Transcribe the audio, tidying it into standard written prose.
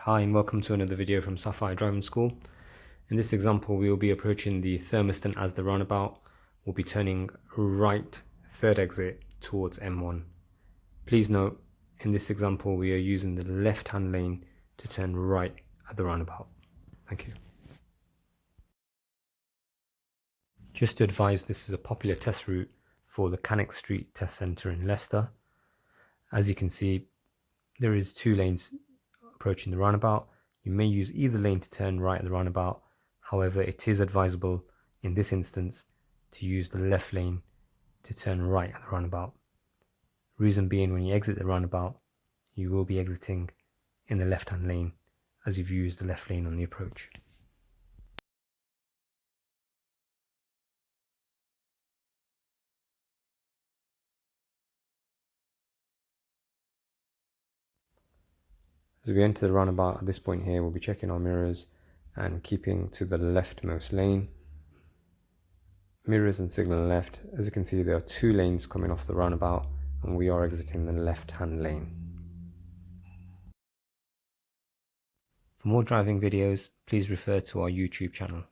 Hi and welcome to another video from Sapphire Driving School. In this example we will be approaching the Thurmaston as the roundabout. We'll be turning right, third exit towards M1. Please note, in this example we are using the left hand lane to turn right at the roundabout. Thank you. Just to advise, this is a popular test route for the Cannock Street Test Centre in Leicester. As you can see, there is two lanes approaching the roundabout. You may use either lane to turn right at the roundabout. However, it is advisable in this instance to use the left lane to turn right at the roundabout. Reason being, when you exit the roundabout, you will be exiting in the left hand lane as you've used the left lane on the approach. As we enter the roundabout at this point here, we'll be checking our mirrors and keeping to the leftmost lane. Mirrors and signal left. As you can see, there are two lanes coming off the roundabout and we are exiting the left hand lane. For more driving videos, please refer to our YouTube channel.